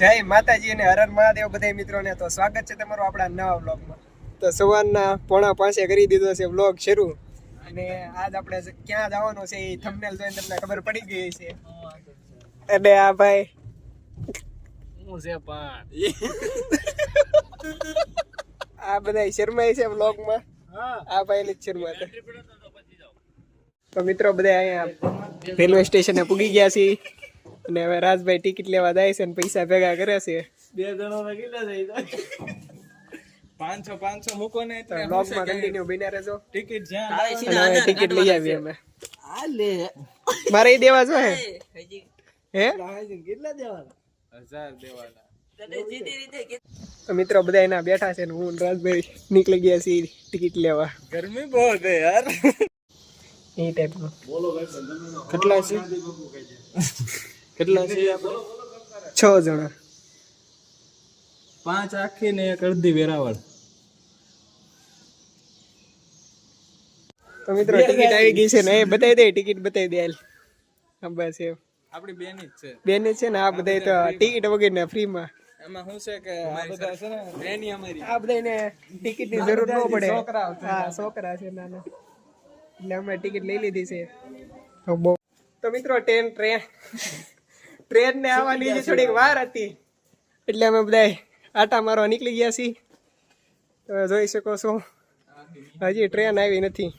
જય માતાજી અને હર હર મહાદેવ બધા મિત્રોને. તો સ્વાગત છે તમારું આપણા નવા વ્લોગમાં. તો સવારના 4:45 કરી દીધો છે વ્લોગ શરૂ. અને આજ આપણે ક્યાં જવાનું છે એ થંબનેલ જોઈને તમને ખબર પડી ગઈ છે. એટલે આ ભાઈ હું છે આ બધા શર્માય છે વ્લોગમાં. આ ભાઈ ને શર્માતા. તો મિત્રો બધા અહીંયા રેલવે સ્ટેશને પૂગી ગયા છે અને હવે રાજભાઈ ટિકિટ લેવા જાય છે અને પૈસા ભેગા કરે છે. બે જણોના કેટલા જાય? 500 મૂકો ને એટલે વ્લોગમાં કન્ટિન્યુ બન્યા રહેજો. ટિકિટ જ્યાં ટિકિટ લઈ આવી અમે. આ લે મારે દેવા જો હે કેટલા દેવાના? 1000 દેવાના. તો મિત્રો બધા એના બેઠા છે ને હું રાજભાઈ નીકળી ગયા છીએ ટિકિટ લેવા. ગરમી બહુ છે યાર. એ ટાઈપનું બોલો ભાઈ. કેટલા છે? કેટલા છે? 6 જણા. 5 આખી ને 1 અડધી વેરાવળ. તો મિત્રો ટિકિટ આવી ગઈ છે ને એ બતાવી દે. ટિકિટ બતાવી દે. હા બસ એમ આપણી બેની જ છે. બેની છે ને આ બધા તો ટિકિટ વગર ને ફ્રી માં. એમાં શું છે કે આ બધા છે ને બેની અમારી આ બધાને ટિકિટ ની જરૂર ન પડે. છોકરા હા છોકરા છે નાના એટલે અમે ટિકિટ લઈ લીધી છે. તો મિત્રો ટ્રેન ને આવવાની થોડીક વાર હતી એટલે અમે બધા આટા મારવા નીકળી ગયા છીએ. તો જોઈ શકો છો હજી ટ્રેન આવી નથી.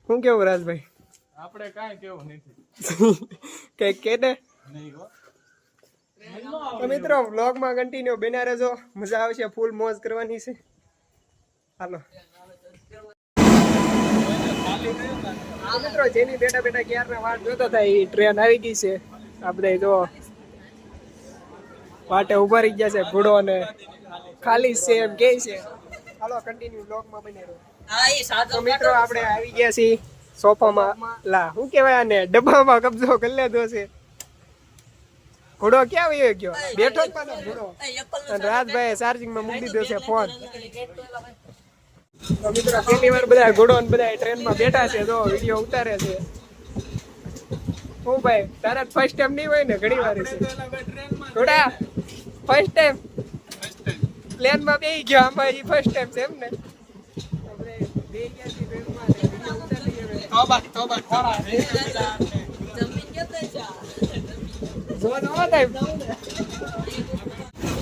શું કેવું રાજભાઈ? આપણે કાંઈ કેવું નથી. કઈક કે ને. તો મિત્રો વ્લોગમાં કન્ટિન્યુ બન્યા રહેજો. મજા આવશે. ફૂલ મોજ કરવાની છે. હાલો મિત્રો જેની બેઠા બેઠા ક્યારના વાટ જોતા હતા એ ટ્રેન આવી ગઈ છે. આ બધા જો વાટે ઉભા રહી ગયા છે. ઘોડો ને ખાલી છે એમ કે છે. હાલો કન્ટિન્યુ વ્લોગમાં બન્યા રહો. તો મિત્રો આપણે આવી ગયા છીએ સોફામાં. લા શું કહેવાય આને? ડબ્બામાં કબજો કરી લીધો છે. ઘોડો ક્યાં વયો ગયો? બેઠો જ પાછો ઘોડો. અને રાજભાઈ ચાર્જિંગમાં મૂકી દીધો છે ફોન. તો મિત્રો પહેલી વાર બધા ઘોડો ને બધા ટ્રેનમાં બેઠા છે. જો વિડીયો ઉતારે છે. હું ભાઈ તારા ફર્સ્ટ ટાઈમ નહીં હોય ને? ઘણી વાર છે ઘોડા ફર્સ્ટ ટાઈમ પ્લેનમાં બેસી ગયો. આમાં એ ફર્સ્ટ ટાઈમ છે એમ ને?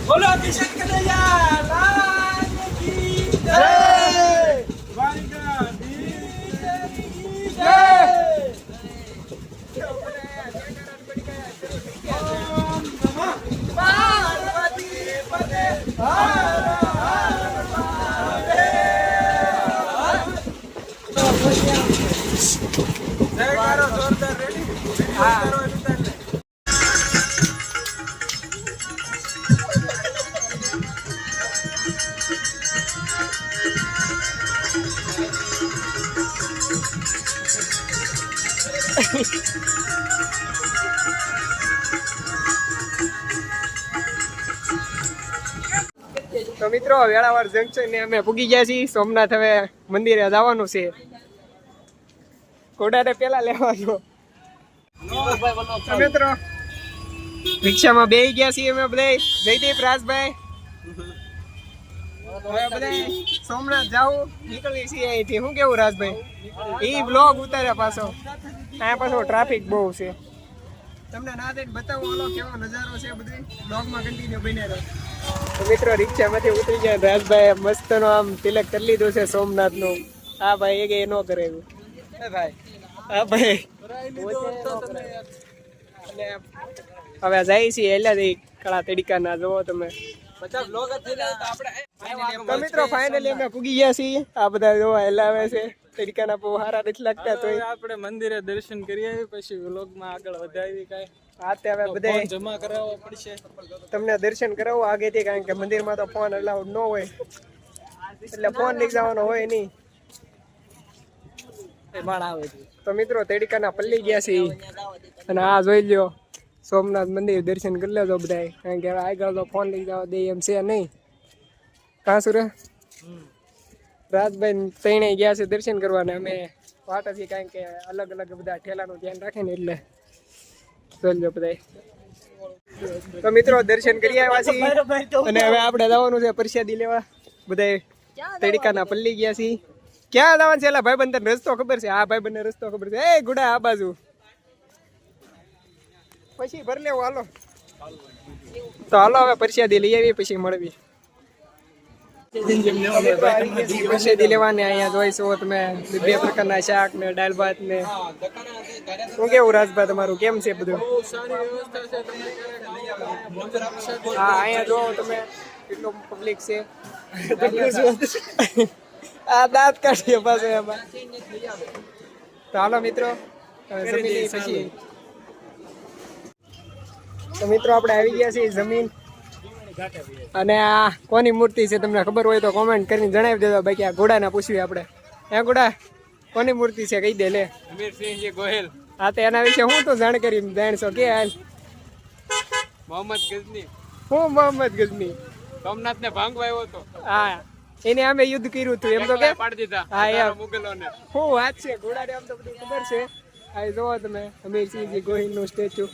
બોલો કિશન કનૈયા લાલ કી જય. જોરદાર રેડી. હા તો મિત્રો વેળાવાર જંકશન ને અમે પૂગી ગયા છીએ. સોમનાથ હવે મંદિરે જવાનું છે. ઘોડાને પેલા લેવાનો. મિત્રો રિક્ષામાં બેસી ગયા છીએ અમે બધા. જયદીપ રાજભાઈ હવે બધા સોમનાથ જાવું નીકળીએ છીએ અહીંથી. શું કેવું રાજભાઈ? એ બ્લોગ ઉતાર્યા પાછો. આ પાછો ટ્રાફિક બહુ છે. તમને ના દઈને બતાવો હાલો કેવો નજારો છે. બધું બ્લોગમાં કન્ટિન્યુ બન્યા રહો. તો મિત્રો રિક્ષામાંથી ઉતરી ગયા. રાજભાઈ મસ્તનો આમ તિલક કરી લીધો છે સોમનાથ નું. હા ભાઈ એ ન કરે એવું. ભાઈ હા ભાઈ હવે જાય છે એલાથી કળા તડીકા ના જોવો તમે. તો મિત્રો ફાઇનલી અમે પૂગી ગયા છીએ. આ બધા જોવા હલાવે છે. તડીકાના બહુ સારા નથી લાગતા. તો આપણે મંદિરે દર્શન કરી આવી પછી વ્લોગમાં આગળ વધાવી કાંઈ. હા તે હવે બધા જમા કરાવવા પડશે. તમને દર્શન કરાવવા આગેથી, કારણ કે મંદિરમાં તો ફોન અલાઉડ ન હોય એટલે ફોન લઈ જવાનો હોય નહીં. તો મિત્રો તડીકાના પલ્લી ગયા છે અને આ જોઈ લ્યો સોમનાથ મંદિર. દર્શન કરી લેજો બધા, કારણ કે આગળ તો ફોન લઈ જવા દે એમ છે નહીં. કાં સુરે રાજભાઈ તઈને ગયા છે દર્શન કરવાના. અમે વાટથી કારણ કે અલગ અલગ બધા ઠેલાનું ધ્યાન રાખે ને એટલે જોઈ લો બધા. તો મિત્રો દર્શન કરી આવ્યા છીએ અને હવે આપણે જવાનું છે પ્રસાદી લેવા. બધા તડકાના પલ્લી ગયા છીએ. ક્યાં જવાનું છે? એલા ભાઈબંધ તને રસ્તો ખબર છે? હા ભાઈબંધને રસ્તો ખબર છે. એ ગુડા આ બાજુ પછી ભર લેવો. હાલો તો હાલો હવે પ્રસાદી લઈ આવી પછી મળવી. પ્રસાદી લેવાની અહીંયા જોઈશો તમે 2 પ્રકારના શાક ને દાળ ભાત ને. શું કેવું રાજભાઈ તમારું કેમ છે બધું? હા અહીંયા જો તમે કેટલું પબ્લિક છે. આ દાંત કાઢીએ પાછો એમાં. તો હાલો મિત્રો જમી લઈએ પછી. તો મિત્રો આપણે આવી ગયા છીએ જમીન. અને આ કોની મૂર્તિ છે તમને ખબર હોય તો કોમેન્ટ કરીને જણાવી દેજો. બાકી આ ઘોડાના પૂછ્યું આપણે. હે ઘોડા કોની મૂર્તિ છે કહી દે લે. અમીરસિંહજી ગોહિલ. હા તો એના વિશે હું તો જાણકારી જાણશો કે હાલ. મોહમ્મદ ગઝની. હું મોહમ્મદ ગઝની સોમનાથને ભાંગવા આવ્યો હતો. હા એને અમે યુદ્ધ કર્યું હતું એમ તો કે પાડી દીધા હા એમ મુગલોને. હું વાત છે ઘોડાને આમ તો બધું ખબર છે. આ જોવો તમે અમીરસિંહજી ગોહિલનું સ્ટેચ્યુ.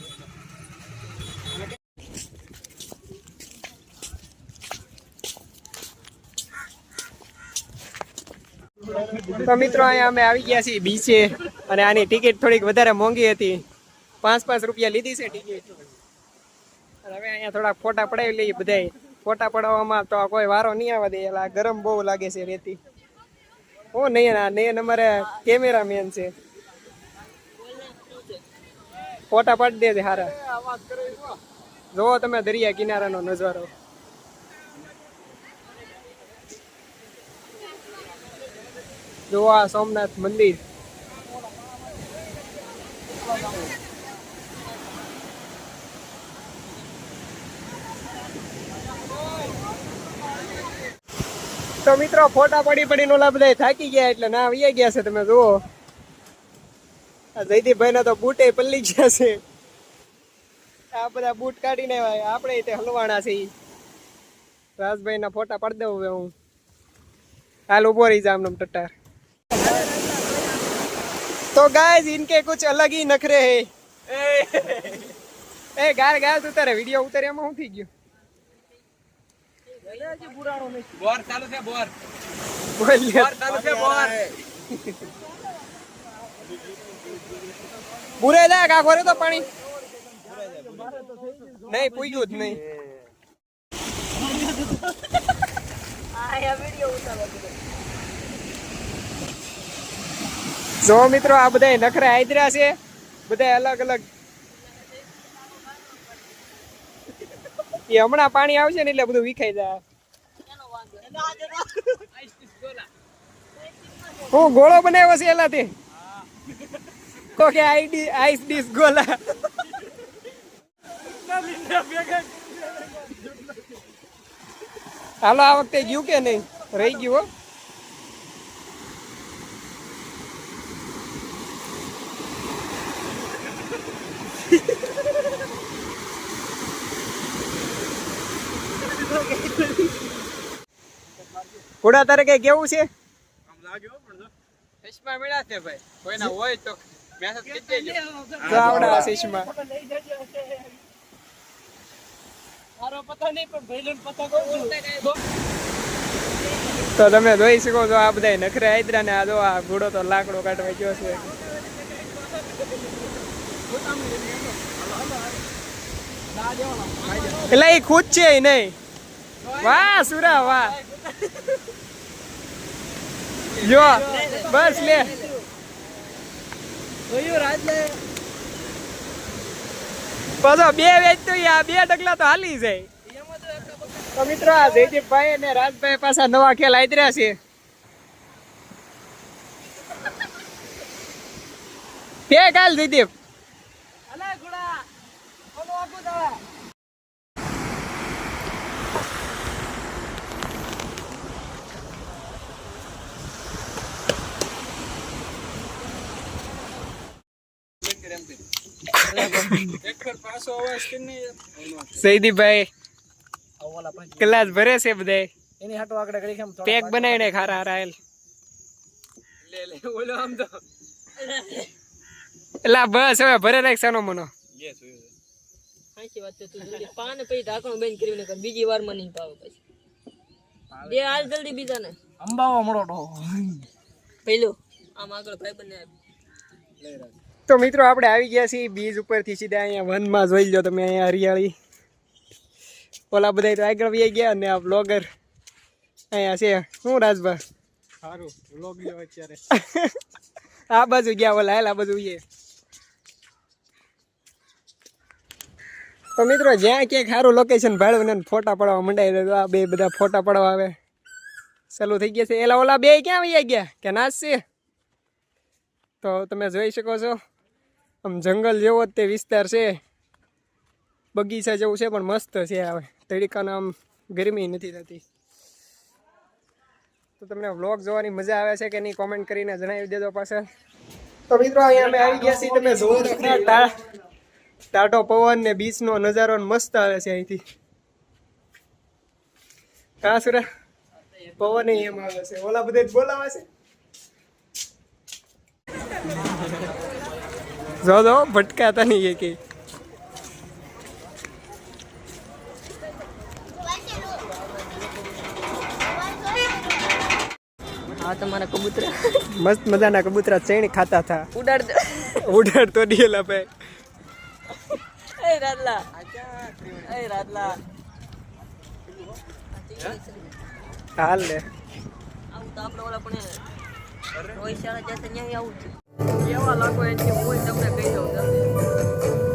તો મિત્રો અહીંયા અમે આવી ગયા છીએ બીચે અને આની ટિકિટ થોડીક વધારે મોંઘી હતી. 5 રૂપિયા લીધી છે ટિકિટ. અને હવે અહીંયા થોડાક ફોટા પડાવી લઈએ બધાય. ફોટા પડાવવામાં તો કોઈ વારો નહીં આવવા દે. એટલે ગરમ બહુ લાગે છે રેતી. હું નહીં અમારે કેમેરામેન છે. ફોટા પાડી દેજે હારા. જોવો તમે દરિયા કિનારાનો નજારો. જો આ સોમનાથ મંદિર. તો મિત્રો ફોટા પડીને ઓલા બધા થાકી ગયા એટલે ના આવી ગયા છે. તમે જુઓ આ જયદીપભાઈ ના તો બૂટે પલ્લી ગયા છે. આ બધા બૂટ કાઢીને આપણે તે હલવાણા છે. રાજભાઈ ના ફોટા પાડી દઉં હવે હું. હાલ ઉભો રહી જા આમનો ટટ્ટાર. तो गाइस इनके कुछ अलग ही नखरे है. ए गाल तू तारे वीडियो उतारे में હું થઈ ગયો? બોર ચાલુ છે બોર. બોલ બોર ચાલુ છે બોર. બુરે જા કા ખોરે તો પાણી નહીં પૂગ્યું જ નહીં. આ વિડિયો ઉતારો. જો મિત્રો આ બધા નખરા આદરા છે. બધા અલગ અલગ. એ હમણાં પાણી આવશે ને એટલે બધું વિખાઈ જાય. હું ગોળો બનાવ્યો છે એલાથી. કે આઈસ ડીશ ગોલા. હાલો આ વખતે ગયું કે નહીં? રહી ગયું હો. ઘોડા તારે કઈ કેવું છે? ચશ્મા મળ્યા છે ભાઈ. કોઈના હોય તો મેસેજ કરી દેજો. આવડા ચશ્મા. તો તમે જોઈ શકો છો આ બધા નખરે આદરા ને. આ જો આ ઘોડો તો લાકડો કાઢવા ગયો છે. એટલે એ ખુદ છે નહીં. વાહ સુરા વાહ. જો બસ લે. પાછો 2 વેચ તો આ 2 ડગલા તો હાલી જાય. તો મિત્રો આ જયદીપભાઈ અને રાજભાઈ પાછા નવા ખેલ આદર્યા છે. કે કાલ જયદીપ સૈદીભાઈ ક્લાસ ભરે છે બધા. એની હાટો આગળ કરી કેમ પેક બનાવીને ખારા રાયલ લે લે ઓલો આમ તો એલા બસ હવે ભરે રાખ સાનો મનો સાચી વાત છે તું જલ્દી પાને પછી ઢાંકણું બંધ કરીને કર બીજી વારમાં નહીં પાવે પછી બે હાલ જલ્દી બીજાને અંબાવા મળો તો પહેલો આમ આગળ ભાઈ બંને તો મિત્રો આપણે આવી ગયા છીએ બીજ ઉપરથી સીધા અહીંયા વનમાં જોઈ લો તમે અહીંયા હરિયાળી ઓલા બધા તો આગળ વહી ગયા અને આ બ્લોગર અહીંયા છે શું રાજભા સારું વ્લોગ લ્યો અત્યારે આ બાજુ ગયા ઓલા હાલ આ બાજુ એ તો મિત્રો જ્યાં ક્યાંક સારું લોકેશન ભાડું ને ફોટા પડવા મંડાય તો આ બે બધા ફોટા પડવા આવે ચાલુ થઈ ગયા છે એલા ઓલા બે ક્યાં વહી ગયા કે નાચ છે તો તમે જોઈ શકો છો આમ જંગલ જેવો જ તે વિસ્તાર છે બગીચા જેવું છે પણ મસ્ત છે હવે તડકાનો આમ ગરમી નથી થતી તો તમને વ્લોગ જોવાની મજા આવે છે કે નહીં કોમેન્ટ કરીને જણાવી દેજો પાછળ તો મિત્રો અહીંયા અમે આવી ગયા છીએ તમે જોવો તો ખરા ટાટો પવન ને બીચનો નજારો મસ્ત આવે છે અહીંથી કા સુરા પવન એમ આવે છે ઓલા બધે જ બોલાવે છે જો ભટકાતા નહીં એ કે હા તમારા કબૂતરા મસ્ત મજાના કબૂતરા ચેણી ખાતા હતા ઉડાડ ઉડાડ તો દિયેલા ભાઈ એ રાદલા હાલ લે આવું તો આપણે ઓલા પણ રોહિત શાળા જશે ત્યાં આવું છે કેવા લાગો એની હું તમને કહી દઉં તમને